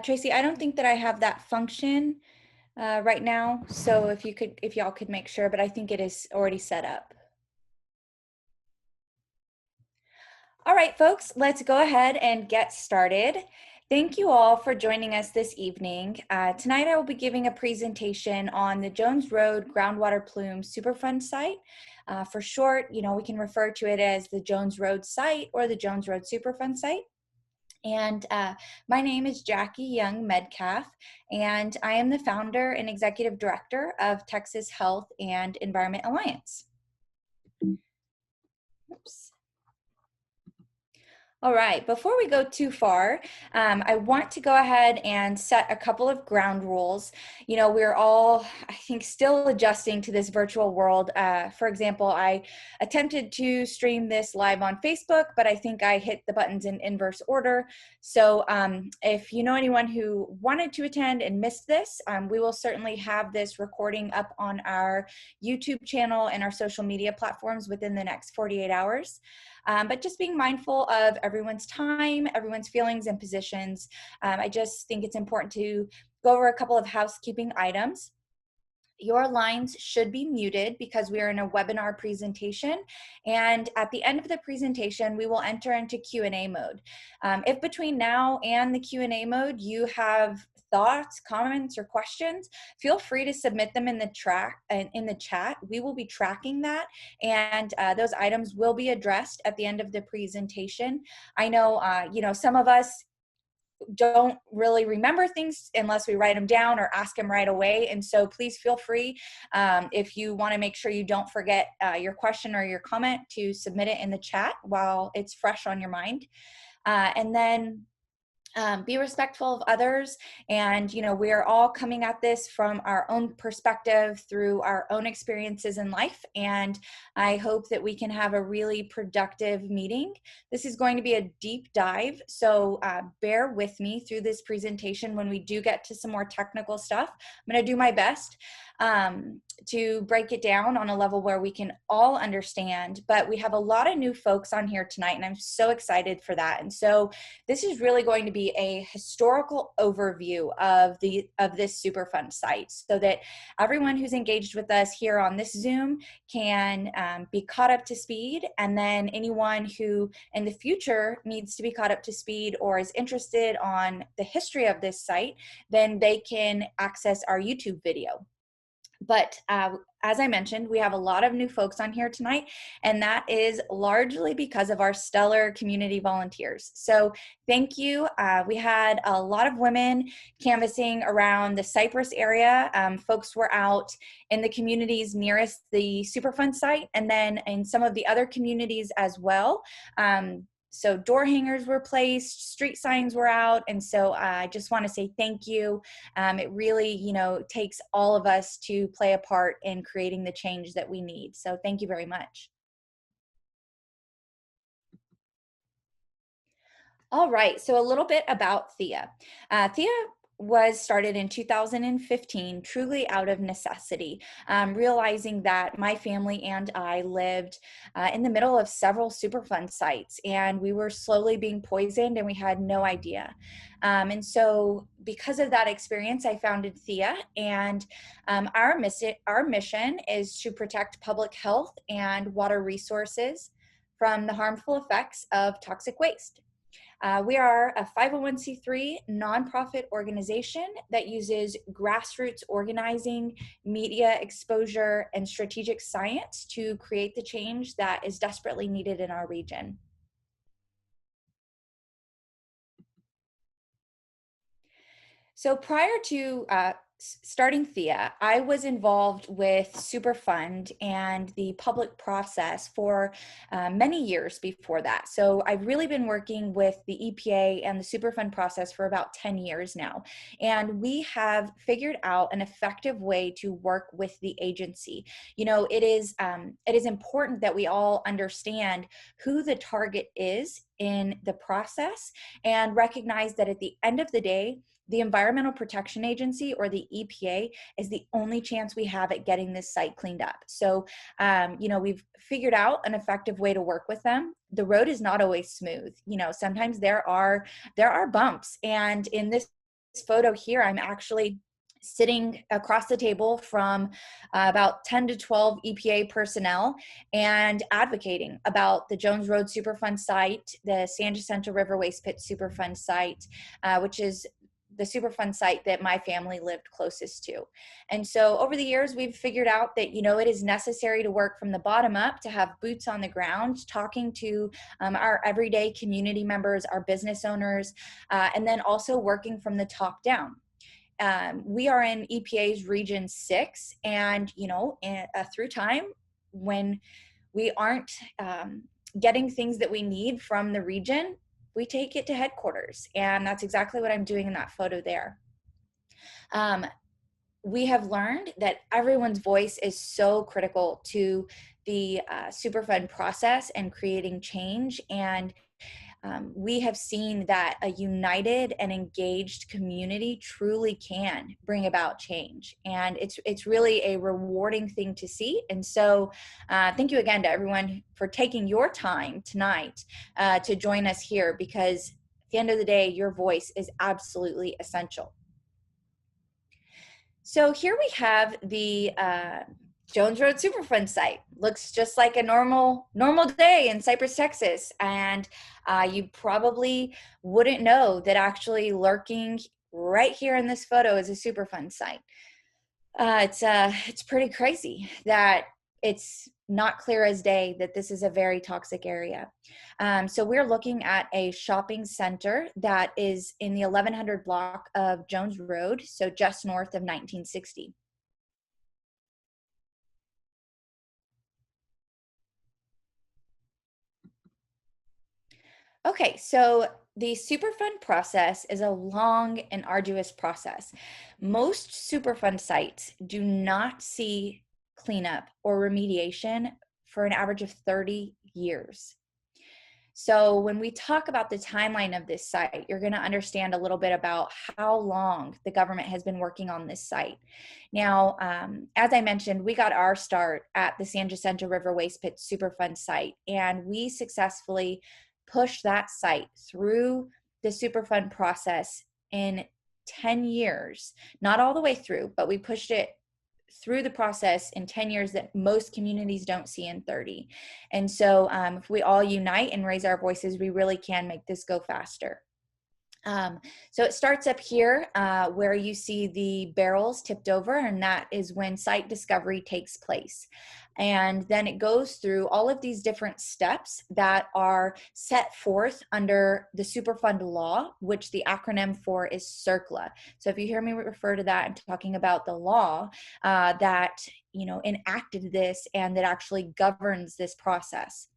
Tracy, I don't think that I have that function right now. So if y'all could make sure, but I think it is already set up. All right, folks, let's go ahead and get started. Thank you all for joining us this evening. Tonight I will be giving a presentation on the Jones Road Groundwater Plume Superfund site. For short, we can refer to it as the Jones Road site or the Jones Road Superfund site. And my name is Jackie Young Medcalf, and I am the founder and executive director of Texas Health and Environment Alliance. Oops. All right, before we go too far, I want to go ahead and set a couple of ground rules. We're all, I think, still adjusting to this virtual world. For example, I attempted to stream this live on Facebook, but I think I hit the buttons in inverse order. So if you know anyone who wanted to attend and missed this, we will certainly have this recording up on our YouTube channel and our social media platforms within the next 48 hours. But just being mindful of everyone's time, everyone's feelings and positions. I just think it's important to go over a couple of housekeeping items. Your lines should be muted because we are in a webinar presentation. And at the end of the presentation, we will enter into Q&A mode. If between now and the Q&A mode, you have thoughts, comments, or questions, feel free to submit them in the chat. We will be tracking that, and those items will be addressed at the end of the presentation. I know, some of us don't really remember things unless we write them down or ask them right away. And so please feel free, if you want to make sure you don't forget your question or your comment, to submit it in the chat while it's fresh on your mind. And then be respectful of others. And, we are all coming at this from our own perspective through our own experiences in life. And I hope that we can have a really productive meeting. This is going to be a deep dive. So bear with me through this presentation. When we do get to some more technical stuff, I'm going to do my best to break it down on a level where we can all understand. But we have a lot of new folks on here tonight, and I'm so excited for that. And so this is really going to be a historical overview of this Superfund site, so that everyone who's engaged with us here on this Zoom can be caught up to speed, and then anyone who in the future needs to be caught up to speed or is interested on the history of this site, then they can access our YouTube video. But as I mentioned, we have a lot of new folks on here tonight, and that is largely because of our stellar community volunteers. So thank you. We had a lot of women canvassing around the Cypress area. Folks were out in the communities nearest the Superfund site, and then in some of the other communities as well. So door hangers were placed, street signs were out, and so I just want to say thank you. It really, takes all of us to play a part in creating the change that we need. So thank you very much. All right, so a little bit about Thea. Thea was started in 2015, truly out of necessity, realizing that my family and I lived in the middle of several Superfund sites, and we were slowly being poisoned, and we had no idea. And so because of that experience, I founded Thea, and our mission is to protect public health and water resources from the harmful effects of toxic waste. We are a 501c3 nonprofit organization that uses grassroots organizing, media exposure, and strategic science to create the change that is desperately needed in our region. So prior to starting Thea, I was involved with Superfund and the public process for many years before that. So I've really been working with the EPA and the Superfund process for about 10 years now. And we have figured out an effective way to work with the agency. It is important that we all understand who the target is in the process and recognize that at the end of the day, the Environmental Protection Agency, or the EPA, is the only chance we have at getting this site cleaned up. So, we've figured out an effective way to work with them. The road is not always smooth. Sometimes there are bumps, and in this photo here, I'm actually sitting across the table from about 10 to 12 EPA personnel and advocating about the Jones Road Superfund site, the San Jacinto River Waste Pit Superfund site, which is the Superfund site that my family lived closest to. And so over the years, we've figured out that, it is necessary to work from the bottom up, to have boots on the ground, talking to our everyday community members, our business owners, and then also working from the top down. We are in EPA's Region 6, and through time, when we aren't getting things that we need from the region, we take it to headquarters, and that's exactly what I'm doing in that photo there. We have learned that everyone's voice is so critical to the Superfund process and creating change, and we have seen that a united and engaged community truly can bring about change, and it's really a rewarding thing to see. And so thank you again to everyone for taking your time tonight to join us here, because at the end of the day, your voice is absolutely essential. So here we have the Jones Road Superfund site. Looks just like a normal day in Cypress, Texas, and you probably wouldn't know that actually lurking right here in this photo is a Superfund site. It's pretty crazy that it's not clear as day that this is a very toxic area. So we're looking at a shopping center that is in the 1100 block of Jones Road, so just north of 1960. Okay, so the Superfund process is a long and arduous process. Most Superfund sites do not see cleanup or remediation for an average of 30 years. So when we talk about the timeline of this site, you're going to understand a little bit about how long the government has been working on this site. Now, as I mentioned, we got our start at the San Jacinto River Waste Pit Superfund site, and we successfully pushed that site through the Superfund process in 10 years. Not all the way through, but we pushed it through the process in 10 years that most communities don't see in 30. And so if we all unite and raise our voices, we really can make this go faster. So it starts up here where you see the barrels tipped over, and that is when site discovery takes place. And then it goes through all of these different steps that are set forth under the Superfund law, which the acronym for is CERCLA. So if you hear me refer to that, I'm talking about the law that enacted this and that actually governs this process.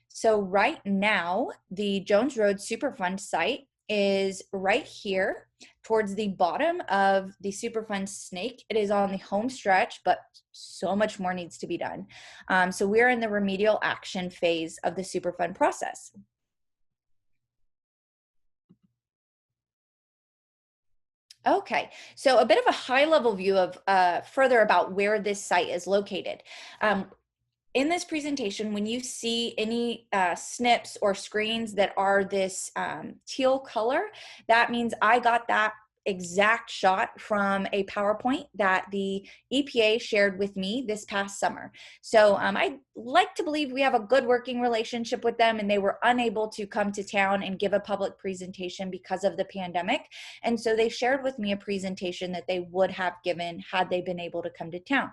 So right now, the Jones Road Superfund site is right here towards the bottom of the Superfund snake. It is on the home stretch, but so much more needs to be done. So we're in the remedial action phase of the Superfund process. Okay, so a bit of a high-level view of further about where this site is located. In this presentation, when you see any snips or screens that are this teal color, that means I got that exact shot from a PowerPoint that the EPA shared with me this past summer. So I like to believe we have a good working relationship with them, and they were unable to come to town and give a public presentation because of the pandemic. And so they shared with me a presentation that they would have given had they been able to come to town.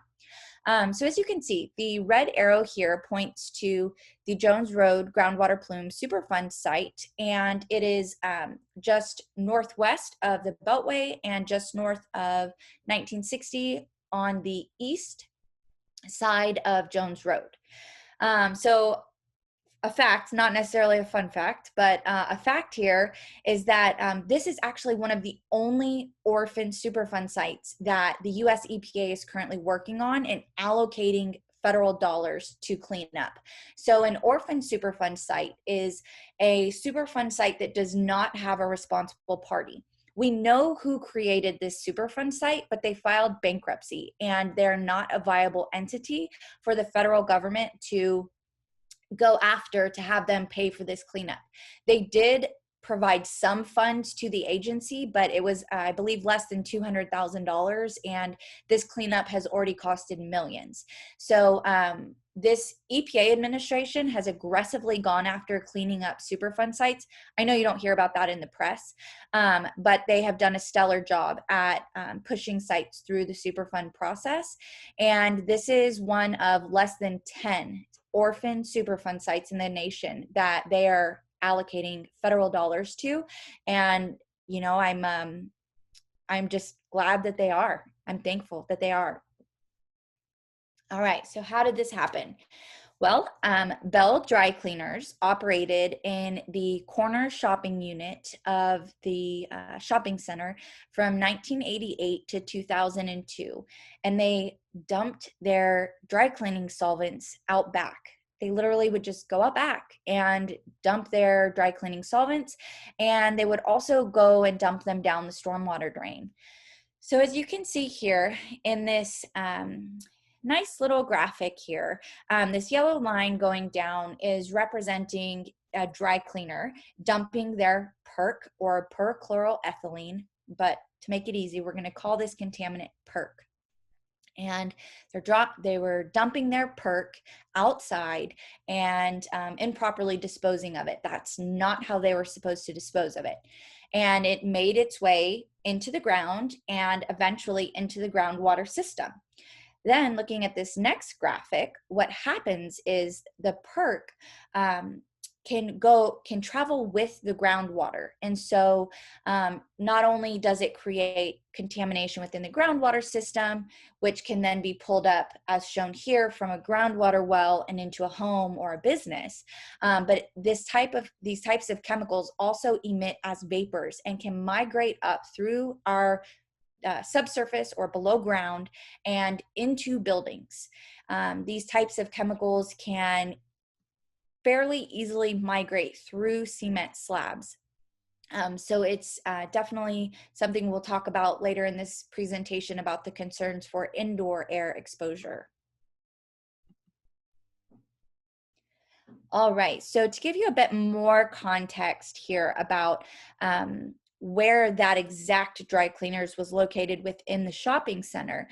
So as you can see, the red arrow here points to the Jones Road Groundwater Plume Superfund site, and it is just northwest of the Beltway and just north of 1960 on the east side of Jones Road. So a fact, not necessarily a fun fact, but a fact here is that this is actually one of the only orphan Superfund sites that the US EPA is currently working on and allocating federal dollars to clean up. So an orphan Superfund site is a Superfund site that does not have a responsible party. We know who created this Superfund site, but they filed bankruptcy, and they're not a viable entity for the federal government to go after to have them pay for this cleanup. They did provide some funds to the agency, but it was, I believe, less than $200,000, and this cleanup has already costed millions. So this EPA administration has aggressively gone after cleaning up Superfund sites. I know you don't hear about that in the press, but they have done a stellar job at pushing sites through the Superfund process. And this is one of less than 10 orphan Superfund sites in the nation that they are allocating federal dollars to. And, you know, I'm just glad that they are. I'm thankful that they are. All right, so how did this happen? Well, Bell Dry Cleaners operated in the corner shopping unit of the shopping center from 1988 to 2002, and they dumped their dry cleaning solvents out back. They literally would just go out back and dump their dry cleaning solvents, and they would also go and dump them down the stormwater drain. So as you can see here in this nice little graphic here, this yellow line going down is representing a dry cleaner dumping their PERC, or perchloroethylene, but to make it easy, we're going to call this contaminant PERC. And they were dumping their PERC outside and improperly disposing of it. That's not how they were supposed to dispose of it. And it made its way into the ground and eventually into the groundwater system. Then looking at this next graphic, what happens is the PERC can travel with the groundwater. And so not only does it create contamination within the groundwater system, which can then be pulled up as shown here from a groundwater well and into a home or a business, but these types of chemicals also emit as vapors and can migrate up through our subsurface or below ground and into buildings. These types of chemicals can fairly easily migrate through cement slabs. So it's definitely something we'll talk about later in this presentation about the concerns for indoor air exposure. All right, so to give you a bit more context here about where that exact dry cleaners was located within the shopping center.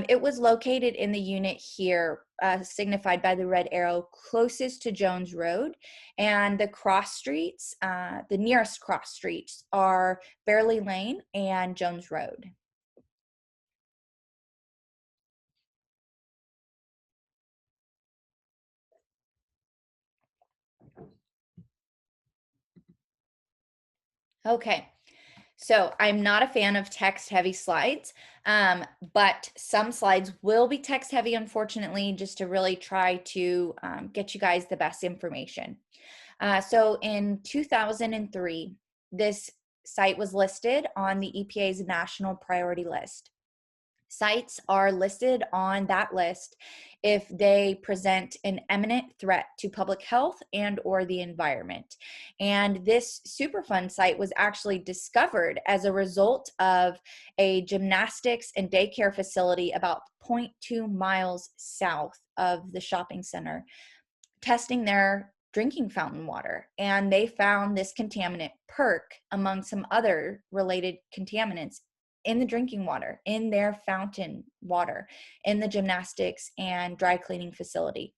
It was located in the unit here, signified by the red arrow, closest to Jones Road. And the cross streets, the nearest cross streets are Fairley Lane and Jones Road. Okay. So I'm not a fan of text-heavy slides, but some slides will be text-heavy, unfortunately, just to really try to get you guys the best information. So in 2003, this site was listed on the EPA's National Priority List. Sites are listed on that list if they present an imminent threat to public health and or the environment. And this Superfund site was actually discovered as a result of a gymnastics and daycare facility about 0.2 miles south of the shopping center, testing their drinking fountain water. And they found this contaminant PERC among some other related contaminants in the drinking water, in their fountain water, in the gymnastics and dry cleaning facility.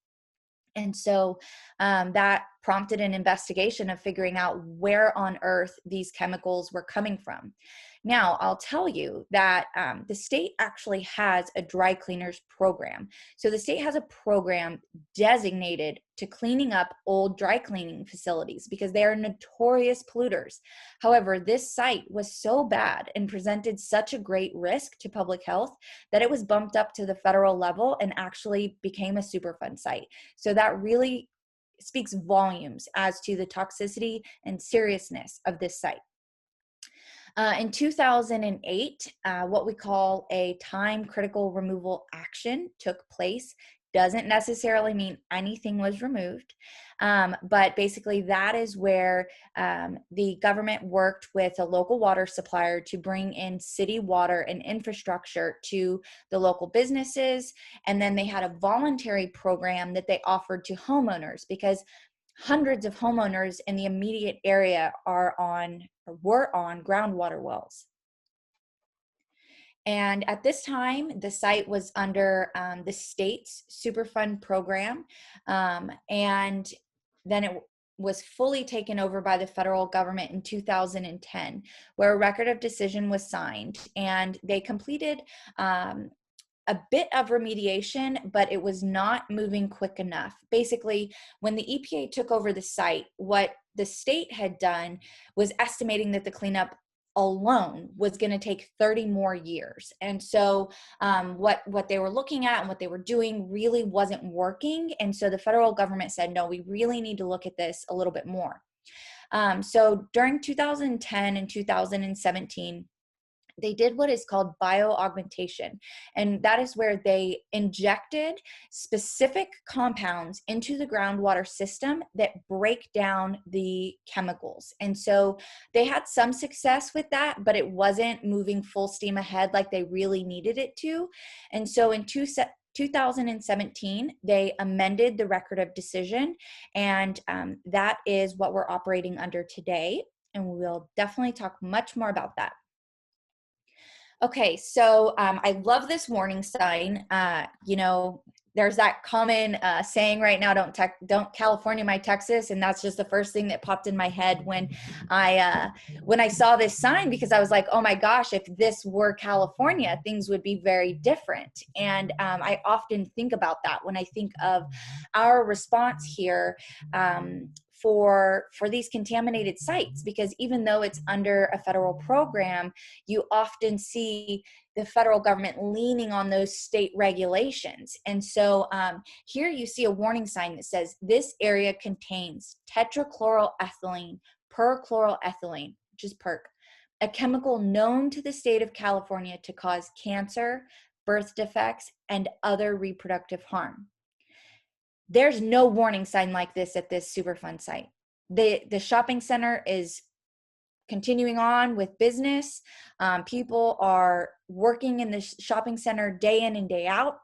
And so that prompted an investigation of figuring out where on earth these chemicals were coming from. Now, I'll tell you that the state actually has a dry cleaners program. So the state has a program designated to cleaning up old dry cleaning facilities because they are notorious polluters. However, this site was so bad and presented such a great risk to public health that it was bumped up to the federal level and actually became a Superfund site. So that really speaks volumes as to the toxicity and seriousness of this site. In 2008, what we call a time critical removal action took place. Doesn't necessarily mean anything was removed, but basically that is where the government worked with a local water supplier to bring in city water and infrastructure to the local businesses. And then they had a voluntary program that they offered to homeowners because hundreds of homeowners in the immediate area are on or were on groundwater wells. And at this time, the site was under the state's Superfund program, and then it was fully taken over by the federal government in 2010, where a record of decision was signed, and they completed a bit of remediation, but it was not moving quick enough. Basically, when the EPA took over the site, what the state had done was estimating that the cleanup alone was going to take 30 more years. And so what they were looking at and what they were doing really wasn't working. And so the federal government said, no, we really need to look at this a little bit more. So during 2010 and 2017, they did what is called bioaugmentation. And that is where they injected specific compounds into the groundwater system that break down the chemicals. And so they had some success with that, but it wasn't moving full steam ahead like they really needed it to. And so in 2017, they amended the record of decision, and that is what we're operating under today. And we'll definitely talk much more about that. Okay, so I love this warning sign. There's that common saying right now, don't California my Texas, and that's just the first thing that popped in my head when I saw this sign, because I was like, oh my gosh, if this were California, things would be very different. And I often think about that when I think of our response here. For these contaminated sites, because even though it's under a federal program, you often see the federal government leaning on those state regulations. And so here you see a warning sign that says this area contains tetrachloroethylene, perchloroethylene, which is PERC, a chemical known to the state of California to cause cancer, birth defects, and other reproductive harm. There's no warning sign like this at this Superfund site. The shopping center is continuing on with business. People are working in the shopping center day in and day out.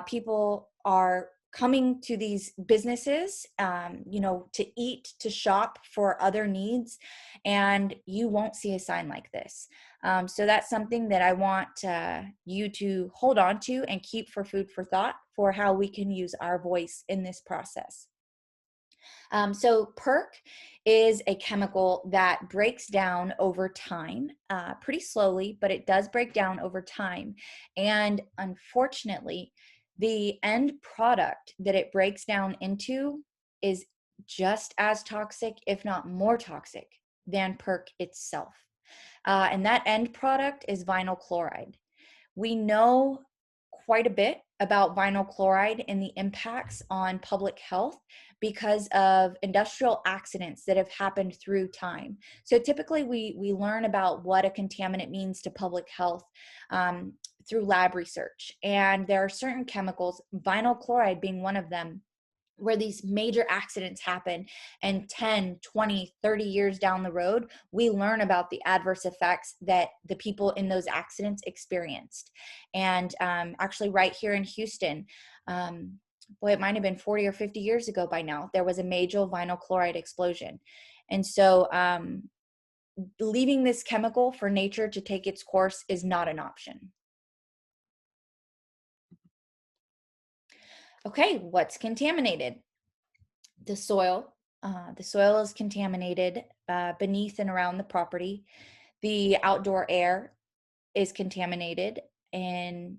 People are coming to these businesses, to eat, to shop for other needs, and you won't see a sign like this. So that's something that I want you to hold on to and keep for food for thought for how we can use our voice in this process. So PERC is a chemical that breaks down over time, pretty slowly, but it does break down over time. And unfortunately, the end product that it breaks down into is just as toxic, if not more toxic, than PERC itself. And that end product is vinyl chloride. We know quite a bit about vinyl chloride and the impacts on public health because of industrial accidents that have happened through time. So typically we learn about what a contaminant means to public health through lab research. And there are certain chemicals, vinyl chloride being one of them, where these major accidents happen, and 10, 20, 30 years down the road, we learn about the adverse effects that the people in those accidents experienced. And actually right here in Houston, it might have been 40 or 50 years ago by now, there was a major vinyl chloride explosion. And so leaving this chemical for nature to take its course is not an option. Okay, what's contaminated? The soil. The soil is contaminated beneath and around the property. The outdoor air is contaminated, in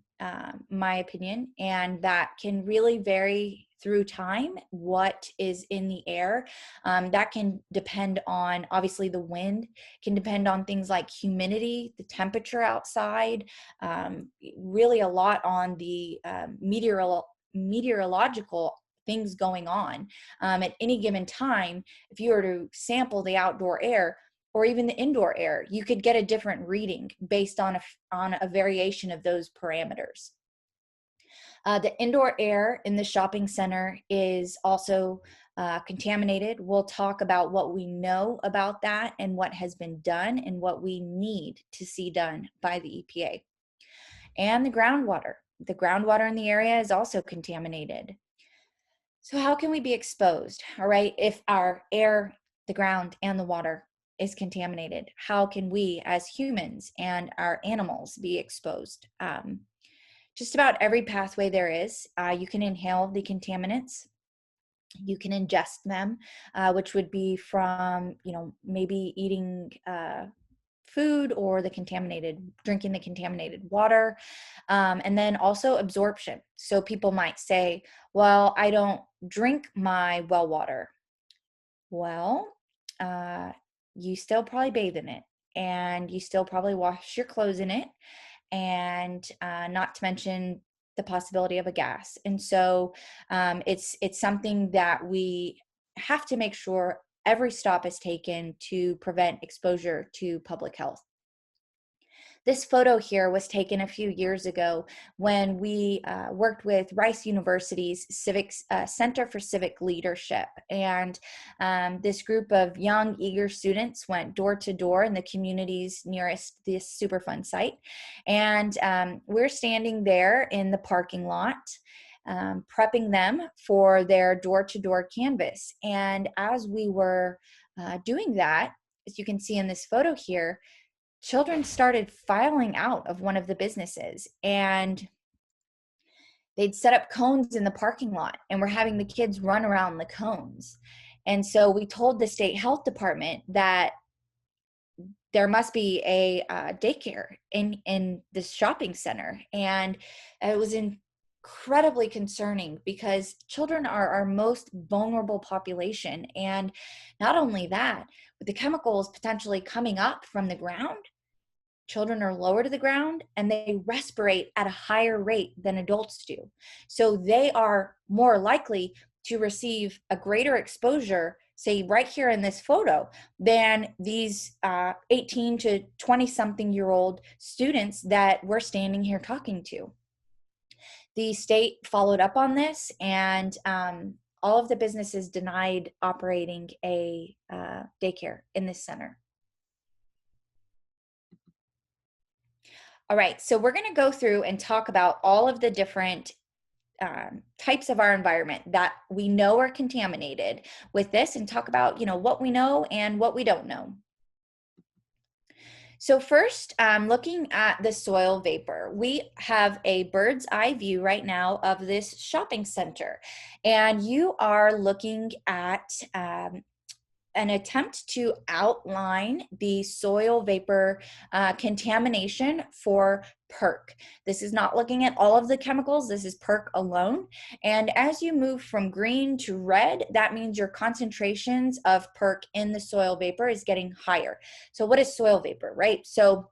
my opinion, and that can really vary through time what is in the air. That can depend on, obviously, the wind, can depend on things like humidity, the temperature outside, really a lot on the meteorological things going on. At any given time, if you were to sample the outdoor air or even the indoor air, you could get a different reading based on a variation of those parameters. The indoor air in the shopping center is also contaminated. We'll talk about what we know about that and what has been done and what we need to see done by the EPA. And the groundwater. The groundwater in the area is also contaminated. So how can we be exposed? All right, if our air, the ground, and the water is contaminated, how can we as humans and our animals be exposed? Just about every pathway there is. You can inhale the contaminants. You can ingest them, which would be from, maybe eating food or drinking the contaminated water. And then also absorption. So people might say, well, I don't drink my well water. Well, uh, you still probably bathe in it, and you still probably wash your clothes in it, and not to mention the possibility of a gas. And so it's something that we have to make sure every stop is taken to prevent exposure to public health. This photo here was taken a few years ago when we worked with Rice University's Civics Center for Civic Leadership. And this group of young, eager students went door to door in the communities nearest this Superfund site. And we're standing there in the parking lot, prepping them for their door-to-door canvas. And as we were doing that, as you can see in this photo here, children started filing out of one of the businesses, and they'd set up cones in the parking lot, and we're having the kids run around the cones. And so we told the state health department that there must be a daycare in this shopping center. And it was incredibly concerning because children are our most vulnerable population. And not only that, with the chemicals potentially coming up from the ground, children are lower to the ground and they respirate at a higher rate than adults do. So they are more likely to receive a greater exposure, say right here in this photo, than these 18 to 20 something year old students that we're standing here talking to. The state followed up on this, and all of the businesses denied operating a daycare in this center. All right, so we're going to go through and talk about all of the different types of our environment that we know are contaminated with this, and talk about, what we know and what we don't know. So first, looking at the soil vapor, we have a bird's eye view right now of this shopping center, and you are looking at an attempt to outline the soil vapor contamination for PERC. This is not looking at all of the chemicals, this is PERC alone. And as you move from green to red, that means your concentrations of PERC in the soil vapor is getting higher. So what is soil vapor, right? So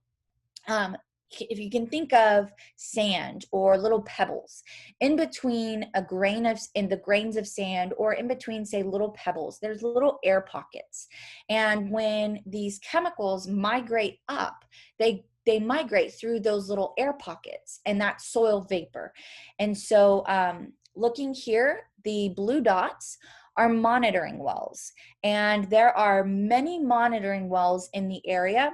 if you can think of sand or little pebbles in between in the grains of sand, or in between, say, little pebbles, there's little air pockets. And when these chemicals migrate up, they migrate through those little air pockets, and that's soil vapor. And so looking here, the blue dots are monitoring wells, and there are many monitoring wells in the area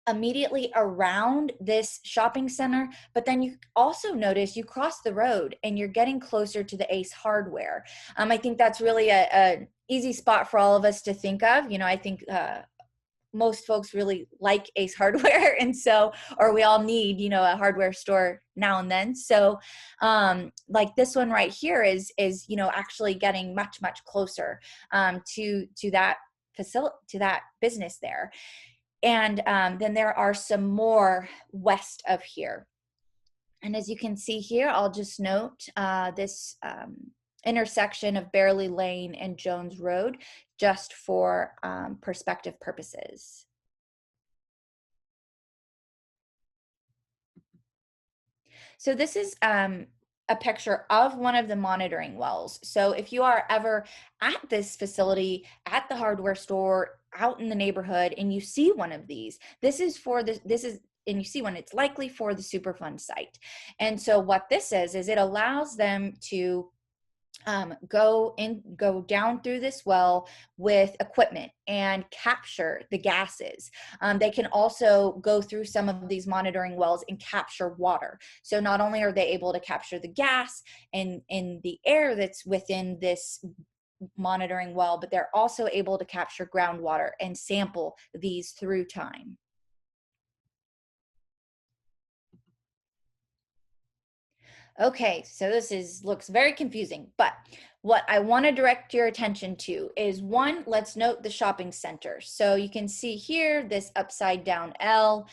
immediately around this shopping center. But then you also notice you cross the road and you're getting closer to the Ace Hardware. I think that's really a easy spot for all of us to think of. I think most folks really like Ace Hardware, and so, or we all need, a hardware store now and then. So like this one right here is actually getting much, much closer to that facility, to that business there. And then there are some more west of here. And as you can see here, I'll just note this intersection of Bearley Lane and Jones Road, just for perspective purposes. So this is a picture of one of the monitoring wells. So if you are ever at this facility, at the hardware store, out in the neighborhood, and you see one of these, and you see one, it's likely for the Superfund site. And so what this is it allows them to go down through this well with equipment and capture the gases. They can also go through some of these monitoring wells and capture water. So not only are they able to capture the gas and in the air that's within this monitoring well, but they're also able to capture groundwater and sample these through time. Okay, so looks very confusing, but what I want to direct your attention to is one, let's note the shopping center. So you can see here this upside down L,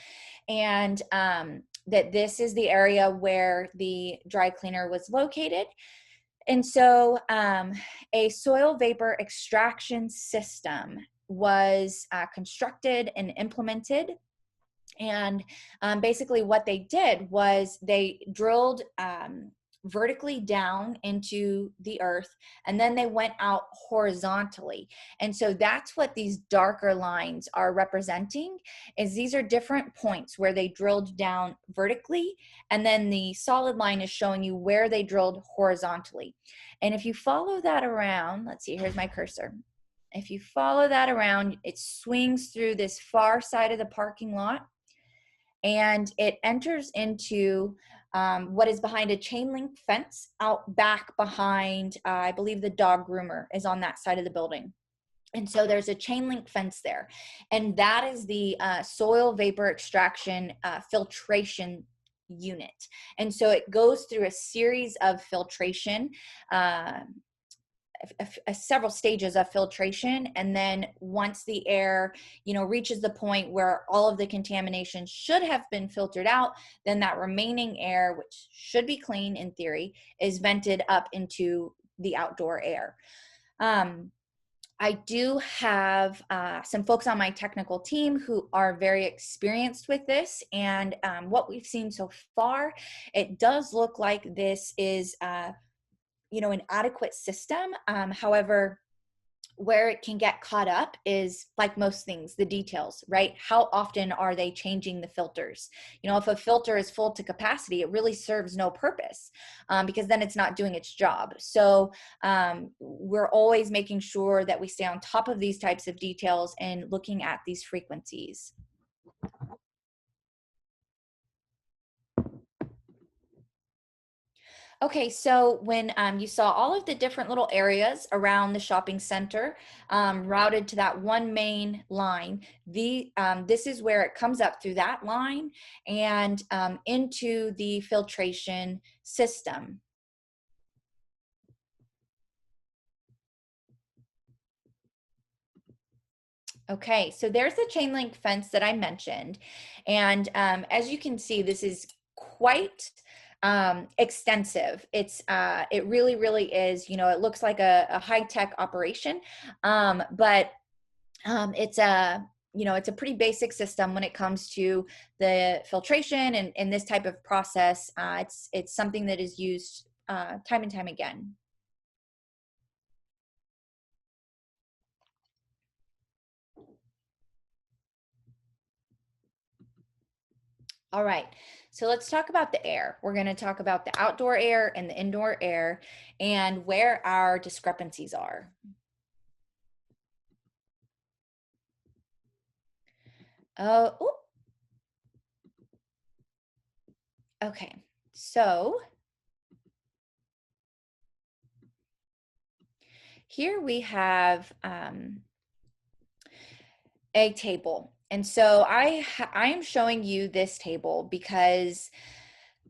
and that this is the area where the dry cleaner was located. And so a soil vapor extraction system was constructed and implemented. And basically what they did was they drilled vertically down into the earth, and then they went out horizontally. And so that's what these darker lines are representing, is these are different points where they drilled down vertically, and then the solid line is showing you where they drilled horizontally. And if you follow that around, let's see, here's my cursor. If you follow that around, it swings through this far side of the parking lot, and it enters into what is behind a chain link fence out back behind, I believe the dog groomer is on that side of the building. And so there's a chain link fence there. And that is the soil vapor extraction filtration unit. And so it goes through a series of filtration, several stages of filtration, and then once the air reaches the point where all of the contamination should have been filtered out, then that remaining air, which should be clean in theory, is vented up into the outdoor air. I do have some folks on my technical team who are very experienced with this, and what we've seen so far, it does look like this is an adequate system. However, where it can get caught up is, like most things, the details, right? How often are they changing the filters? If a filter is full to capacity, it really serves no purpose, because then it's not doing its job. So we're always making sure that we stay on top of these types of details and looking at these frequencies. Okay, so when you saw all of the different little areas around the shopping center routed to that one main line, this is where it comes up through that line and into the filtration system. Okay, so there's the chain link fence that I mentioned. And as you can see, this is quite extensive. It really, really is, it looks like a high-tech operation, but it's a pretty basic system when it comes to the filtration and this type of process. It's something that is used time and time again. All right, so let's talk about the air. We're going to talk about the outdoor air and the indoor air and where our discrepancies are. Okay, so here we have a table. And so I am showing you this table because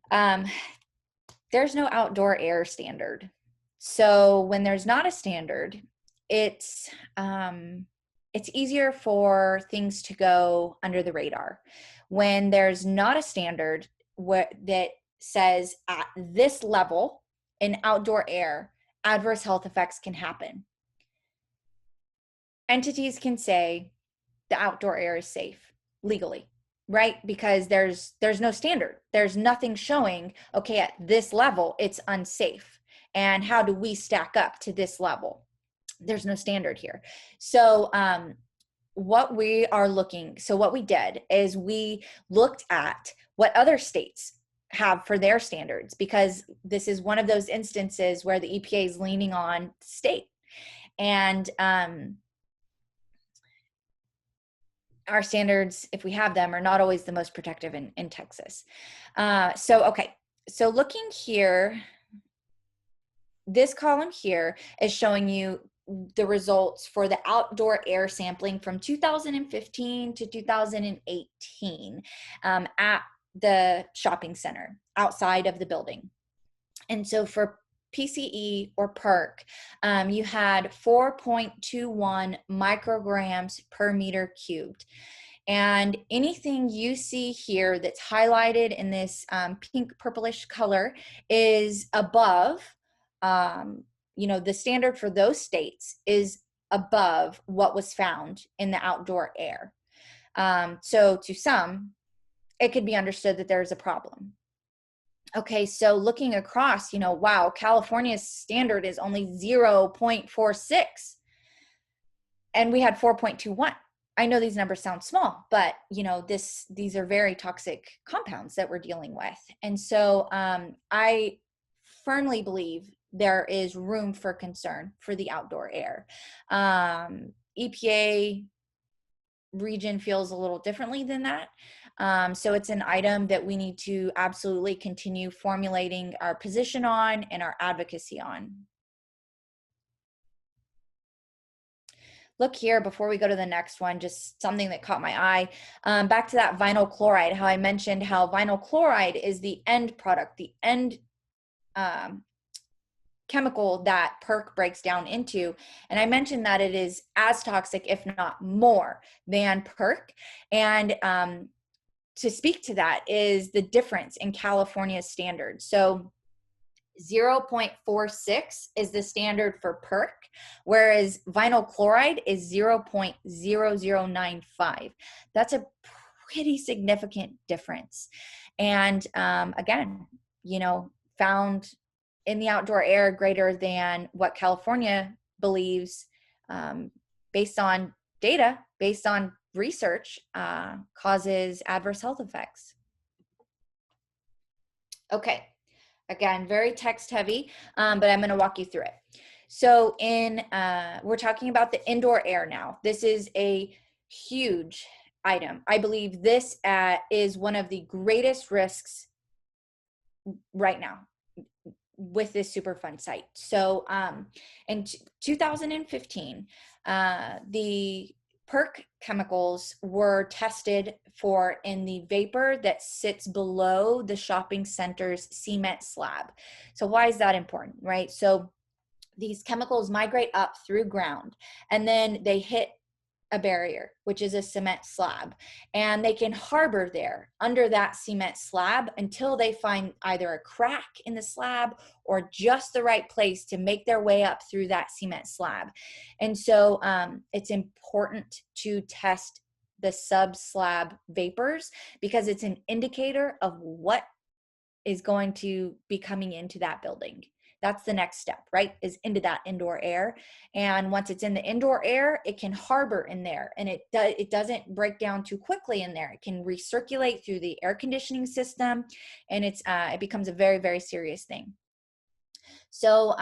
there's no outdoor air standard. So when there's not a standard, it's easier for things to go under the radar. When there's not a standard that says at this level in outdoor air, adverse health effects can happen. Entities can say the outdoor air is safe legally, right? Because there's no standard. There's nothing showing, okay, at this level, it's unsafe. And how do we stack up to this level? There's no standard here. So what we did is we looked at what other states have for their standards, because this is one of those instances where the EPA is leaning on state. And our standards, if we have them, are not always the most protective in Texas. Okay, so looking here, this column here is showing you the results for the outdoor air sampling from 2015 to 2018 at the shopping center outside of the building. And so for PCE or PERC, you had 4.21 micrograms per meter cubed. And anything you see here that's highlighted in this pink purplish color is above, the standard for those states is above what was found in the outdoor air. So to some, it could be understood that there's a problem. Okay, so looking across, wow, California's standard is only 0.46, and we had 4.21. I know these numbers sound small, but these are very toxic compounds that we're dealing with. And so I firmly believe there is room for concern for the outdoor air. EPA region feels a little differently than that. So it's an item that we need to absolutely continue formulating our position on and our advocacy on. Look here, before we go to the next one, just something that caught my eye. Back to that vinyl chloride, how I mentioned how vinyl chloride is the end product, the end chemical that PERC breaks down into. And I mentioned that it is as toxic, if not more, than PERC. And to speak to that is the difference in California's standards. So 0.46 is the standard for PERC, whereas vinyl chloride is 0.0095. That's a pretty significant difference. And again, found in the outdoor air greater than what California believes, based on data, based on research, causes adverse health effects. Okay. Again, very text heavy, but I'm going to walk you through it. So we're talking about the indoor air now. This is a huge item. I believe this is one of the greatest risks right now with this Superfund site. So in 2015, the PERC chemicals were tested for in the vapor that sits below the shopping center's cement slab. So why is that important, right? So these chemicals migrate up through ground, and then they hit a barrier, which is a cement slab, and they can harbor there under that cement slab until they find either a crack in the slab or just the right place to make their way up through that cement slab. And so it's important to test the sub-slab vapors, because it's an indicator of what is going to be coming into that building. That's the next step, right? Is into that indoor air. And once it's in the indoor air, it can harbor in there, and it doesn't break down too quickly in there. It can recirculate through the air conditioning system, and it becomes a very, very serious thing. So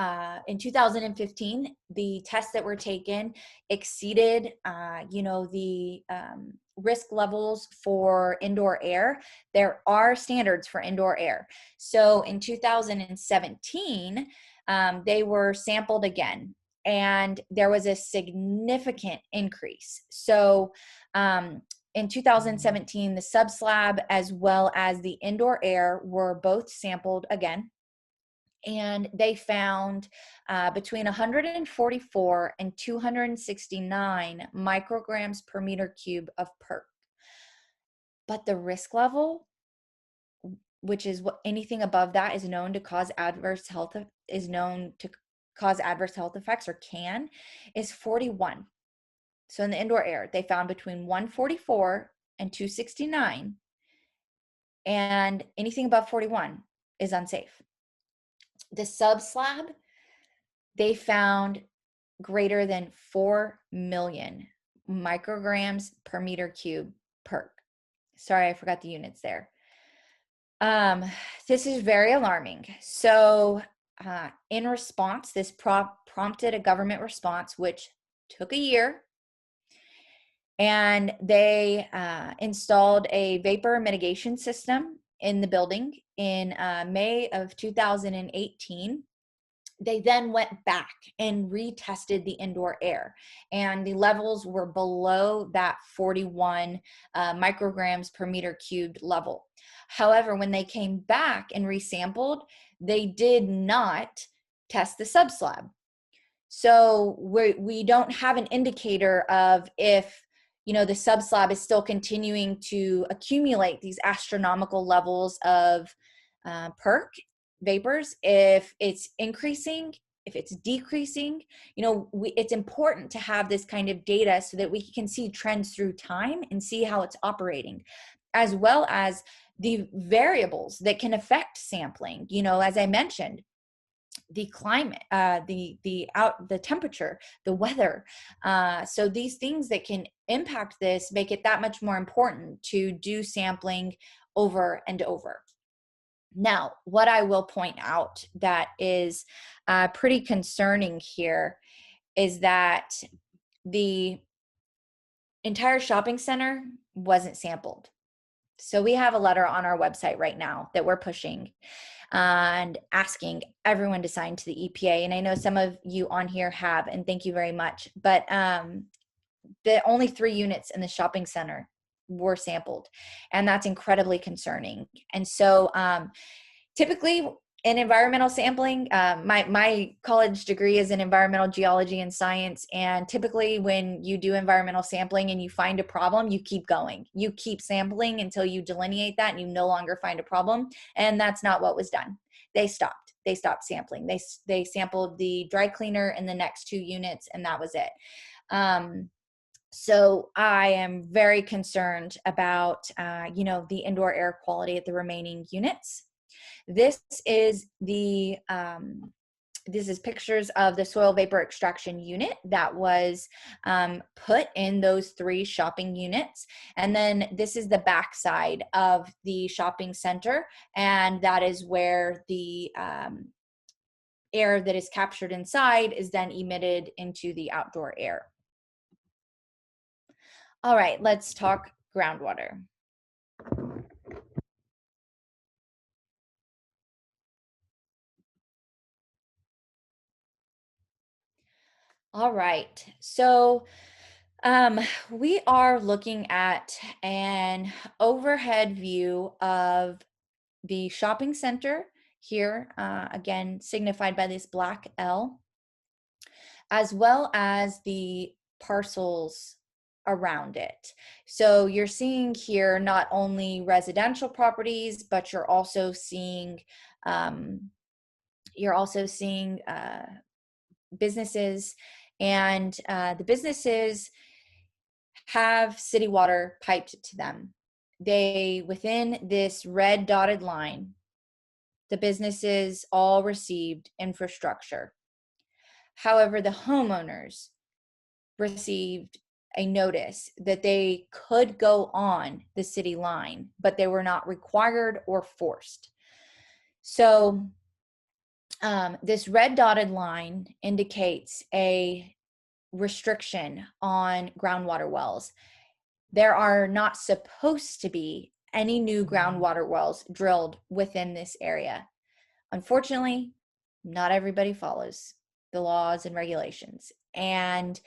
in 2015, the tests that were taken exceeded, the risk levels for indoor air. There are standards for indoor air. So in 2017, they were sampled again, and there was a significant increase. So in 2017, the subslab as well as the indoor air were both sampled again. And they found between 144 and 269 micrograms per meter cube of PERC. But the risk level, which is what anything above that is known to cause adverse health effects, or can, is 41. So in the indoor air, they found between 144 and 269, and anything above 41 is unsafe. The subslab, they found greater than 4 million micrograms per meter cube PERC. Sorry, I forgot the units there. Um, this is very alarming. So, in response, this prompted a government response, which took a year, and they installed a vapor mitigation system in the building in May of 2018. They then went back and retested the indoor air, and the levels were below that 41 micrograms per meter cubed level. However, when they came back and resampled, they did not test the subslab. So we don't have an indicator of if, you know, the subslab is still continuing to accumulate these astronomical levels of perc vapors, if it's increasing, if it's decreasing. You know, it's important to have this kind of data so that we can see trends through time and see how it's operating, as well as the variables that can affect sampling. You know, as I mentioned, the climate, the temperature, the weather. So these things that can impact this make it that much more important to do sampling over and over. Now, what I will point out that is pretty concerning here is that the entire shopping center wasn't sampled. So we have a letter on our website right now that we're pushing and asking everyone to sign to the EPA. And I know some of you on here have, and thank you very much. But the only 3 units in the shopping center were sampled, and that's incredibly concerning. And so typically in environmental sampling, my college degree is in environmental geology and science, and typically when you do environmental sampling and you find a problem, you keep going. You keep sampling until you delineate that and you no longer find a problem, and that's not what was done. They stopped sampling. They sampled the dry cleaner in the next 2 units, and that was it. So I am very concerned about you know, the indoor air quality at the remaining units. This is the this is pictures of the soil vapor extraction unit that was put in those 3 shopping units. And then this is the backside of the shopping center, and that is where the air that is captured inside is then emitted into the outdoor air. All right, let's talk groundwater. All right, so we are looking at an overhead view of the shopping center here, again signified by this black L, as well as the parcels around it. So you're seeing here not only residential properties, but you're also seeing businesses, and the businesses have city water piped to them. They, within this red dotted line, the businesses all received infrastructure. However, the homeowners received a notice that they could go on the city line, but they were not required or forced. So this red dotted line indicates a restriction on groundwater wells. There are not supposed to be any new groundwater wells drilled within this area. Unfortunately, not everybody follows the laws and regulations. And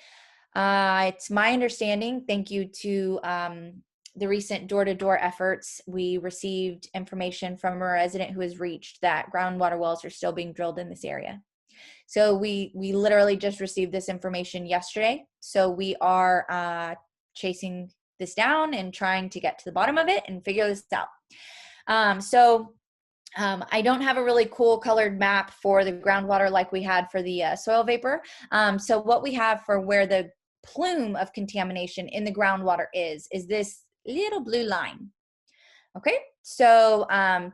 it's my understanding, thank you to the recent door-to-door efforts, we received information from a resident who has reached that groundwater wells are still being drilled in this area. So we literally just received this information yesterday. So we are chasing this down and trying to get to the bottom of it and figure this out. I don't have a really cool colored map for the groundwater like we had for the soil vapor. So what we have for where the plume of contamination in the groundwater is this little blue line. Okay, so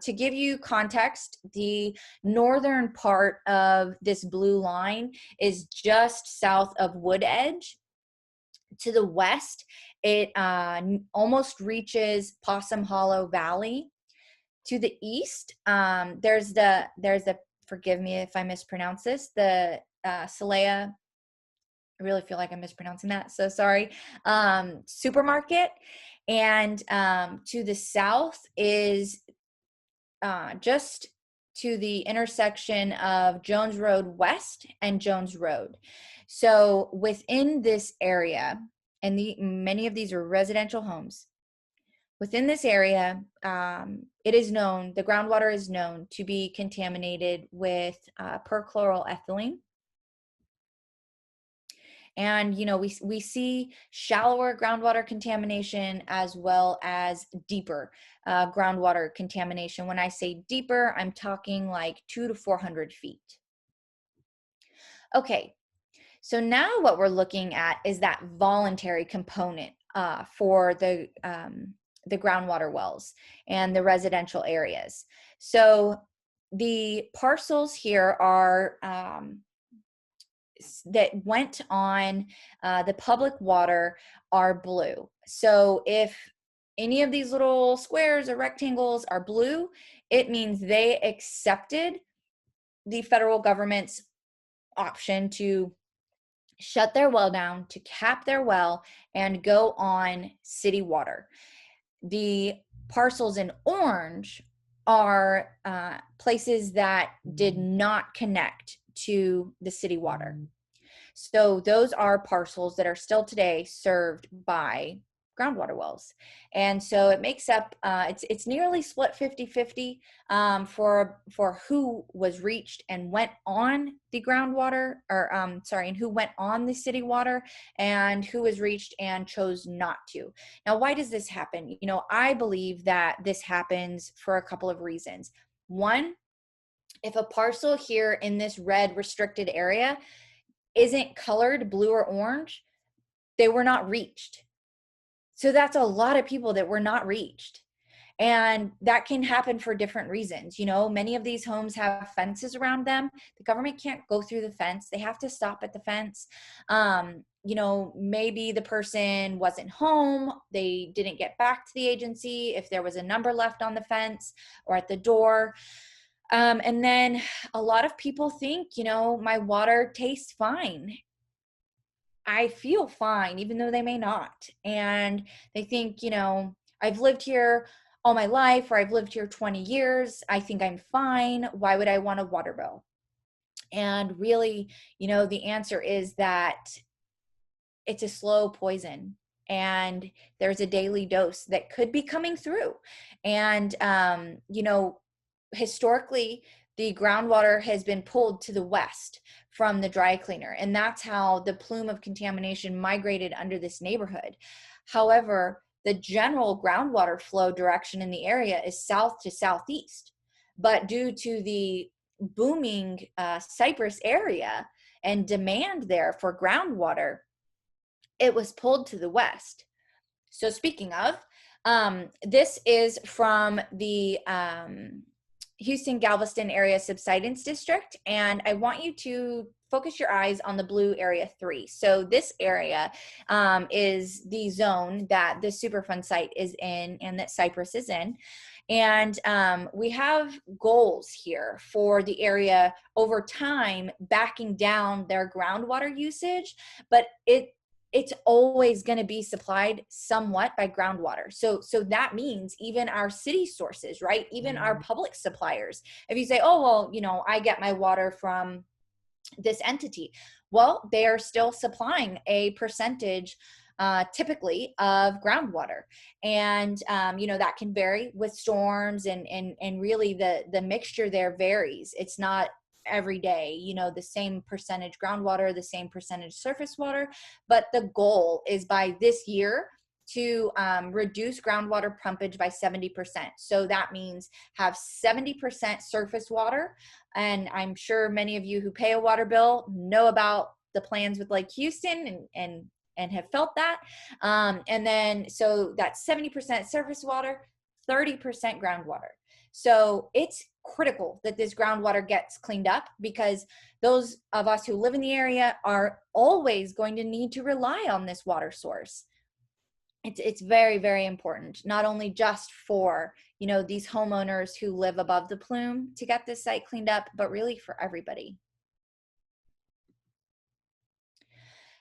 to give you context, the northern part of this blue line is just south of Wood Edge. To the west, it almost reaches Possum Hollow Valley. To the east, there's the forgive me if I mispronounce this, the Salea. I really feel like I'm mispronouncing that, so sorry. Supermarket, and to the south is just to the intersection of Jones Road West and Jones Road. So within this area, and many of these are residential homes. Within this area, it is known, the groundwater is known to be contaminated with perchloroethylene. And, you know, we see shallower groundwater contamination as well as deeper groundwater contamination. When I say deeper, I'm talking like 200 to 400 feet. Okay, so now what we're looking at is that voluntary component for the groundwater wells and the residential areas. So the parcels here are that went on the public water are blue. So if any of these little squares or rectangles are blue, it means they accepted the federal government's option to shut their well down, to cap their well, and go on city water. The parcels in orange are places that did not connect to the city water. So those are parcels that are still today served by groundwater wells. And so it makes up, it's nearly split 50-50 for who was reached and went on the groundwater, or and who went on the city water, and who was reached and chose not to. Now, why does this happen? You know, I believe that this happens for a couple of reasons. One, if a parcel here in this red restricted area isn't colored blue or orange, they were not reached. So that's a lot of people that were not reached. And that can happen for different reasons. You know, many of these homes have fences around them. The government can't go through the fence. They have to stop at the fence. You know, maybe the person wasn't home. They didn't get back to the agency if there was a number left on the fence or at the door. And then a lot of people think, you know, my water tastes fine. I feel fine, even though they may not. And they think, you know, I've lived here all my life, or I've lived here 20 years. I think I'm fine. Why would I want a water bill? And really, you know, the answer is that it's a slow poison, and there's a daily dose that could be coming through. And, you know, historically, the groundwater has been pulled to the west from the dry cleaner, and that's how the plume of contamination migrated under this neighborhood. However, the general groundwater flow direction in the area is south to southeast, but due to the booming Cypress area and demand there for groundwater, it was pulled to the west. So speaking of, this is from the Houston Galveston area subsidence district, and I want you to focus your eyes on the blue area 3. So this area is the zone that the Superfund site is in and that Cypress is in. And we have goals here for the area over time, backing down their groundwater usage, but it's always going to be supplied somewhat by groundwater. So that means even our city sources, right? Even our public suppliers. If you say, oh, well, you know, I get my water from this entity. Well, they are still supplying a percentage typically of groundwater. And, you know, that can vary with storms, and really the mixture there varies. It's not every day, you know, the same percentage groundwater, the same percentage surface water, but the goal is by this year to reduce groundwater pumpage by 70%. So that means have 70% surface water. And I'm sure many of you who pay a water bill know about the plans with Lake Houston and have felt that. And then, so that's 70% surface water, 30% groundwater. So it's critical that this groundwater gets cleaned up, because those of us who live in the area are always going to need to rely on this water source. It's very, very important, not only just for, you know, these homeowners who live above the plume to get this site cleaned up, but really for everybody.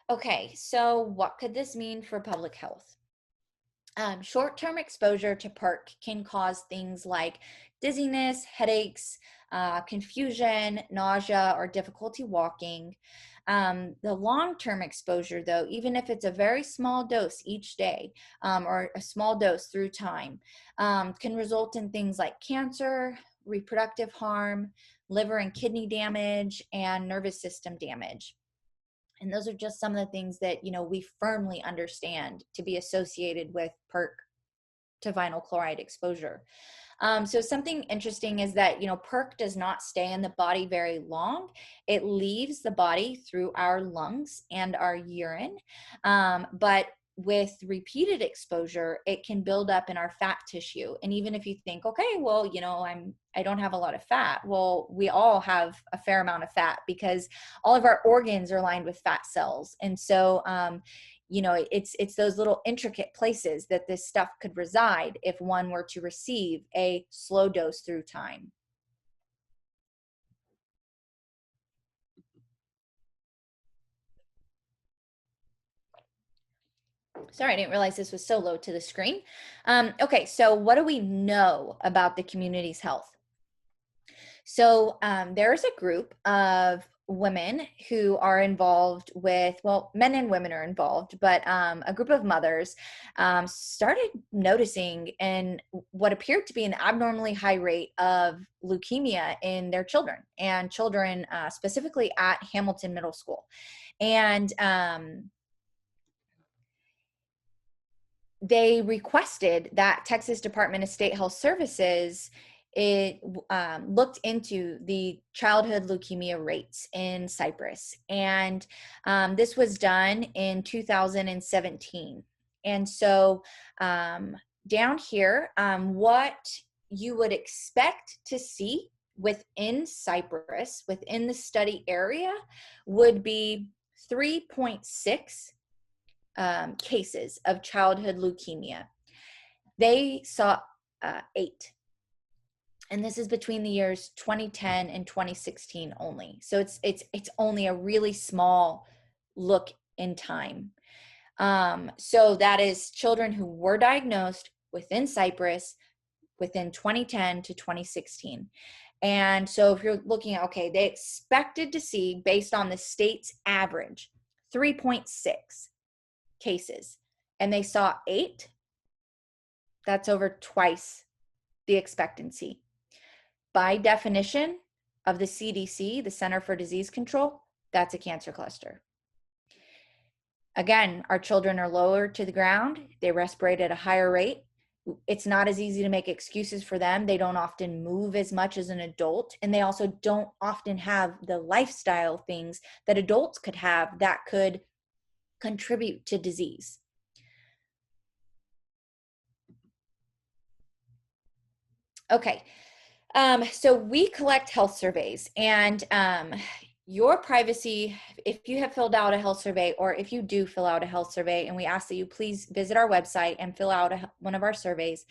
Okay, so what could this mean for public health? Short-term exposure to PERC can cause things like dizziness, headaches, confusion, nausea, or difficulty walking. The long-term exposure, though, even if it's a very small dose each day, or a small dose through time, can result in things like cancer, reproductive harm, liver and kidney damage, and nervous system damage. And those are just some of the things that, you know, we firmly understand to be associated with PERC to vinyl chloride exposure. So something interesting is that, you know, PERC does not stay in the body very long. It leaves the body through our lungs and our urine. But with repeated exposure, it can build up in our fat tissue. And even if you think, okay, well, you know, I don't have a lot of fat. Well, we all have a fair amount of fat because all of our organs are lined with fat cells. And so, you know, it's those little intricate places that this stuff could reside if one were to receive a slow dose through time. Sorry, I didn't realize this was so low to the screen. Okay, so what do we know about the community's health? So there's a group of women who are involved with, well, men and women are involved, but a group of mothers started noticing what appeared to be an abnormally high rate of leukemia in their children, and children specifically at Hamilton Middle School. And they requested that Texas Department of State Health Services looked into the childhood leukemia rates in Cypress. And this was done in 2017. And so down here, what you would expect to see within Cypress, within the study area, would be 3.6 cases of childhood leukemia. They saw 8. And this is between the years 2010 and 2016 only. So it's only a really small look in time. So that is children who were diagnosed within Cypress within 2010 to 2016. And so if you're looking at, okay, they expected to see, based on the state's average, 3.6 cases, and they saw 8, that's over twice the expectancy. By definition of the CDC, the Center for Disease Control, that's a cancer cluster. Again, our children are lower to the ground. They respirate at a higher rate. It's not as easy to make excuses for them. They don't often move as much as an adult, and they also don't often have the lifestyle things that adults could have that could contribute to disease. Okay, so we collect health surveys, and your privacy, if you have filled out a health survey, or if you do fill out a health survey, and we ask that you please visit our website and fill out one of our surveys,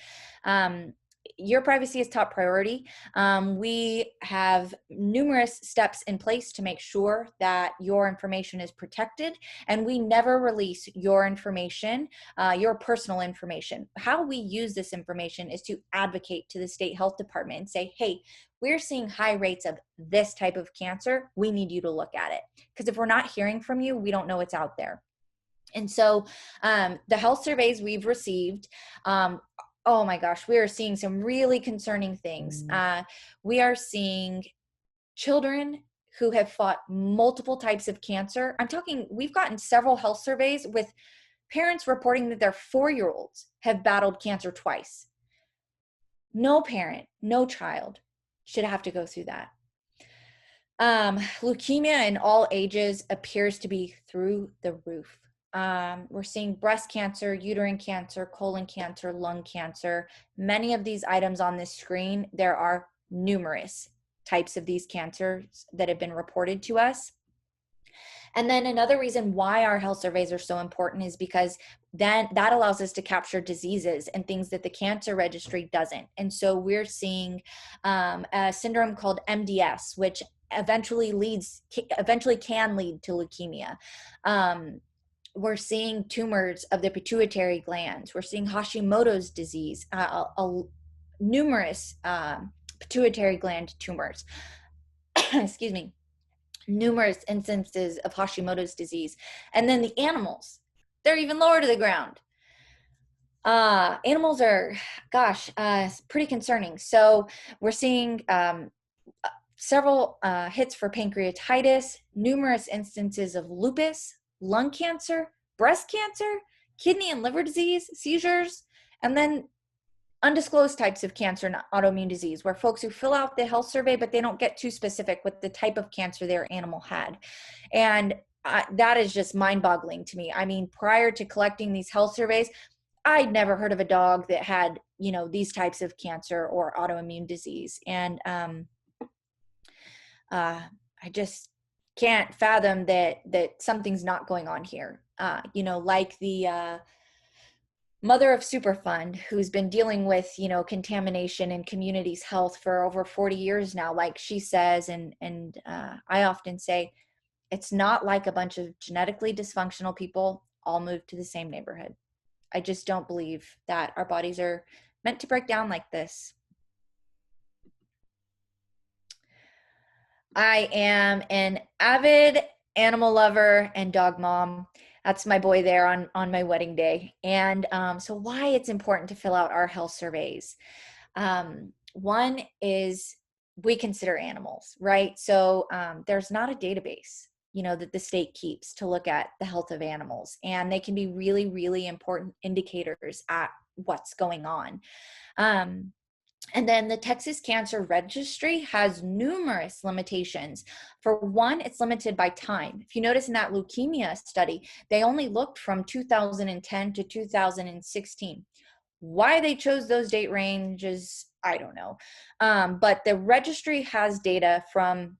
your privacy is top priority. We have numerous steps in place to make sure that your information is protected, and we never release your information, your personal information. How we use this information is to advocate to the state health department and say, hey, we're seeing high rates of this type of cancer. We need you to look at it. Because if we're not hearing from you, we don't know what's out there. And so the health surveys we've received, oh my gosh, we are seeing some really concerning things. We are seeing children who have fought multiple types of cancer. I'm talking, we've gotten several health surveys with parents reporting that their 4-year-olds have battled cancer twice. No parent, no child should have to go through that. Leukemia in all ages appears to be through the roof. We're seeing breast cancer, uterine cancer, colon cancer, lung cancer. Many of these items on this screen, there are numerous types of these cancers that have been reported to us. And then another reason why our health surveys are so important is because then that allows us to capture diseases and things that the cancer registry doesn't. And so we're seeing a syndrome called MDS, which eventually can lead to leukemia. We're seeing tumors of the pituitary glands. We're seeing Hashimoto's disease, numerous pituitary gland tumors. Excuse me. Numerous instances of Hashimoto's disease. And then the animals, they're even lower to the ground. Animals are, gosh, pretty concerning. So we're seeing several hits for pancreatitis, numerous instances of lupus, lung cancer, breast cancer, kidney and liver disease, seizures, and then undisclosed types of cancer and autoimmune disease, where folks who fill out the health survey, but they don't get too specific with the type of cancer their animal had. And that is just mind-boggling to me. I mean, prior to collecting these health surveys, I'd never heard of a dog that had, you know, these types of cancer or autoimmune disease. And I just can't fathom that something's not going on here. You know, like the mother of Superfund, who's been dealing with, you know, contamination in communities' health for over 40 years now, like she says, and I often say, it's not like a bunch of genetically dysfunctional people all moved to the same neighborhood. I just don't believe that our bodies are meant to break down like this. I am an avid animal lover and dog mom. That's my boy there on my wedding day. And so why it's important to fill out our health surveys. One is we consider animals, right? So there's not a database, you know, that the state keeps to look at the health of animals. And they can be really, really important indicators at what's going on. And then the Texas Cancer Registry has numerous limitations. For one, it's limited by time. If you notice in that leukemia study, they only looked from 2010 to 2016. Why they chose those date ranges, I don't know. But the registry has data from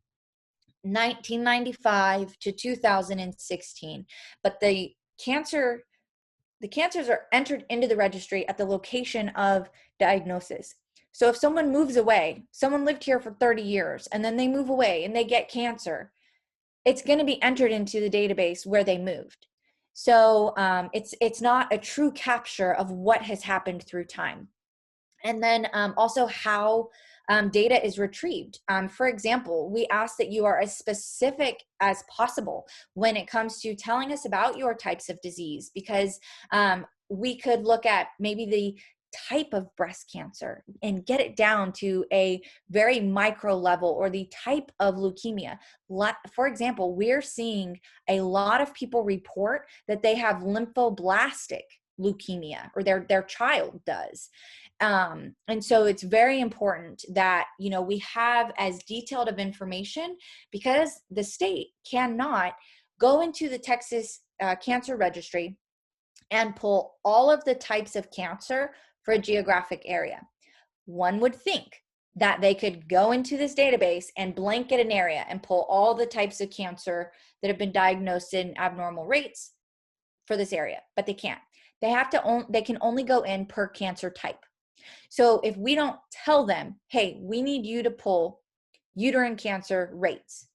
1995 to 2016. But the cancers are entered into the registry at the location of diagnosis. So if someone moves away, someone lived here for 30 years and then they move away and they get cancer, it's going to be entered into the database where they moved. So it's not a true capture of what has happened through time. And then also how data is retrieved. For example, we ask that you are as specific as possible when it comes to telling us about your types of disease, because we could look at maybe the type of breast cancer and get it down to a very micro level, or the type of leukemia. For example, we're seeing a lot of people report that they have lymphoblastic leukemia, or their child does. And so it's very important that, you know, we have as detailed of information, because the state cannot go into the Texas Cancer Registry and pull all of the types of cancer for a geographic area. One would think that they could go into this database and blanket an area and pull all the types of cancer that have been diagnosed in abnormal rates for this area, but they can't. They can only go in per cancer type. So if we don't tell them, hey, we need you to pull uterine cancer rates,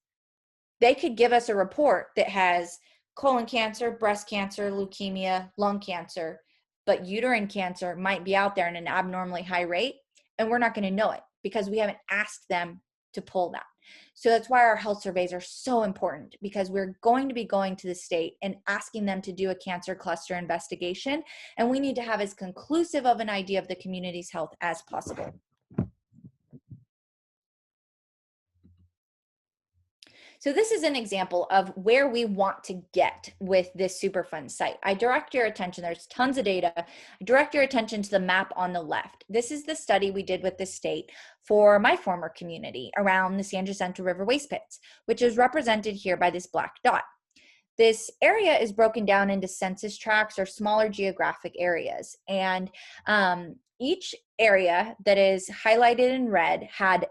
they could give us a report that has colon cancer, breast cancer, leukemia, lung cancer, but uterine cancer might be out there in an abnormally high rate, and we're not going to know it because we haven't asked them to pull that. So that's why our health surveys are so important, because we're going to be going to the state and asking them to do a cancer cluster investigation, and we need to have as conclusive of an idea of the community's health as possible. So this is an example of where we want to get with this Superfund site. I direct your attention, there's tons of data. I direct your attention to the map on the left. This is the study we did with the state for my former community around the San Jacinto River waste pits, which is represented here by this black dot. This area is broken down into census tracts, or smaller geographic areas. And each area that is highlighted in red had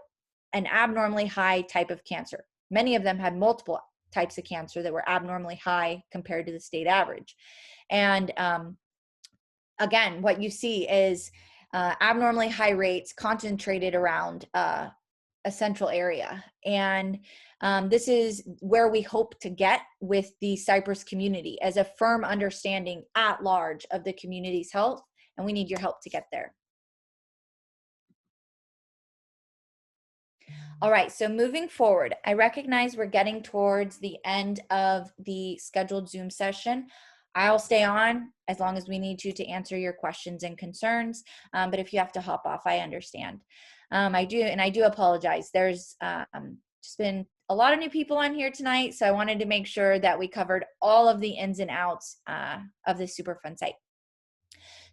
an abnormally high type of cancer. Many of them had multiple types of cancer that were abnormally high compared to the state average. And again, what you see is abnormally high rates concentrated around a central area. And this is where we hope to get with the Cypress community, as a firm understanding at large of the community's health. And we need your help to get there. All right, so moving forward, I recognize we're getting towards the end of the scheduled Zoom session. I'll stay on as long as we need to answer your questions and concerns. But if you have to hop off, I understand. I do apologize. There's just been a lot of new people on here tonight, so I wanted to make sure that we covered all of the ins and outs of this Superfund site.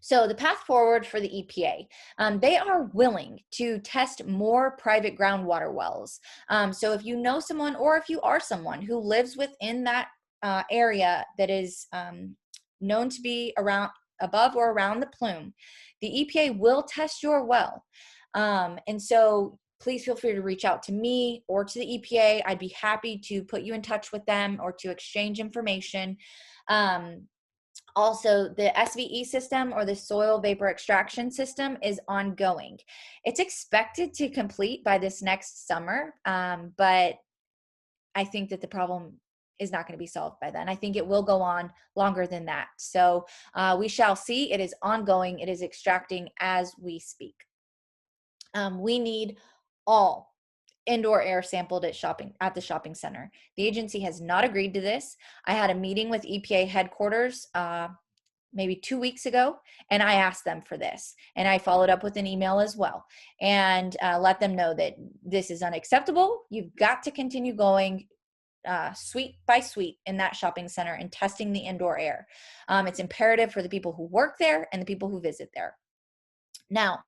So the path forward for the EPA, they are willing to test more private groundwater wells. So if you know someone, or if you are someone who lives within that area that is known to be around, above or around the plume, the EPA will test your well. And so please feel free to reach out to me or to the EPA. I'd be happy to put you in touch with them or to exchange information. Also, the SVE system, or the soil vapor extraction system, is ongoing. It's expected to complete by this next summer, but I think that the problem is not going to be solved by then. I think it will go on longer than that. So we shall see. It is ongoing. It is extracting as we speak. We need all indoor air sampled at the shopping center. The agency has not agreed to this. I had a meeting with EPA headquarters maybe 2 weeks ago, and I asked them for this, and I followed up with an email as well, and let them know that this is unacceptable. You've got to continue going suite by suite in that shopping center and testing the indoor air. It's imperative for the people who work there and the people who visit there. Now,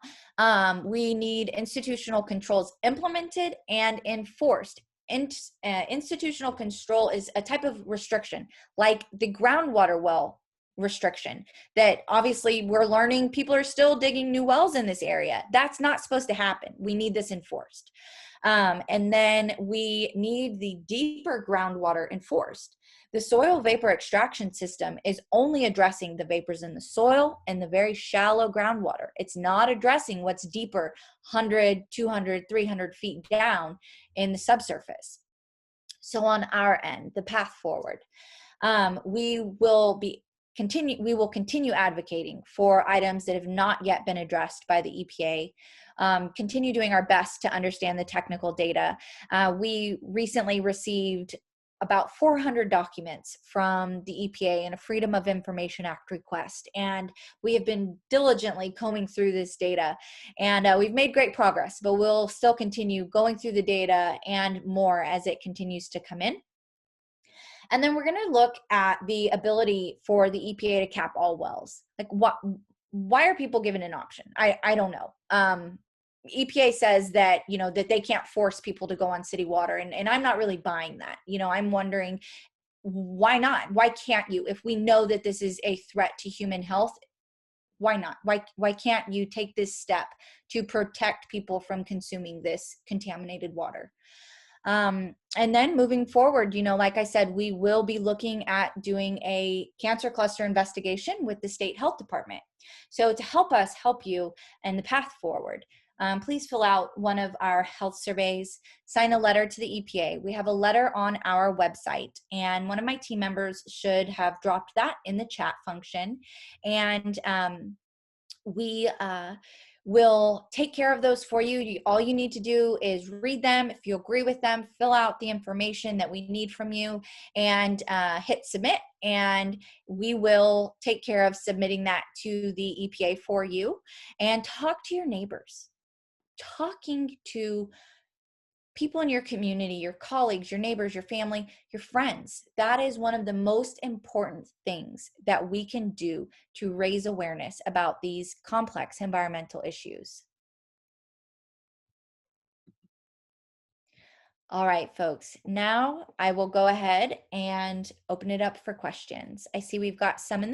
we need institutional controls implemented and enforced. Institutional control is a type of restriction, like the groundwater well restriction, that obviously we're learning people are still digging new wells in this area. That's not supposed to happen. We need this enforced. And then we need the deeper groundwater enforced. The soil vapor extraction system is only addressing the vapors in the soil and the very shallow groundwater. It's not addressing what's deeper, 100, 200, 300 feet down in the subsurface. So on our end, the path forward, we will continue advocating for items that have not yet been addressed by the EPA. Continue doing our best to understand the technical data. We recently received about 400 documents from the EPA in a Freedom of Information Act request, and we have been diligently combing through this data, and we've made great progress, but we'll still continue going through the data and more as it continues to come in. And then we're going to look at the ability for the EPA to cap all wells. Like, why are people given an option? I don't know. EPA says that, that they can't force people to go on city water. And I'm not really buying that. I'm wondering, why not? Why can't you? If we know that this is a threat to human health, why not? Why can't you take this step to protect people from consuming this contaminated water? And then moving forward, like I said, we will be looking at doing a cancer cluster investigation with the state health department. So to help us help you in the path forward, please fill out one of our health surveys, sign a letter to the EPA. We have a letter on our website, and one of my team members should have dropped that in the chat function. And we will take care of those for you. All you need to do is read them. If you agree with them, fill out the information that we need from you and hit submit, and we will take care of submitting that to the EPA for you. And talk to your neighbors. Talking to people in your community, your colleagues, your neighbors, your family, your friends. That is one of the most important things that we can do to raise awareness about these complex environmental issues. All right, folks, now I will go ahead and open it up for questions. I see we've got some in the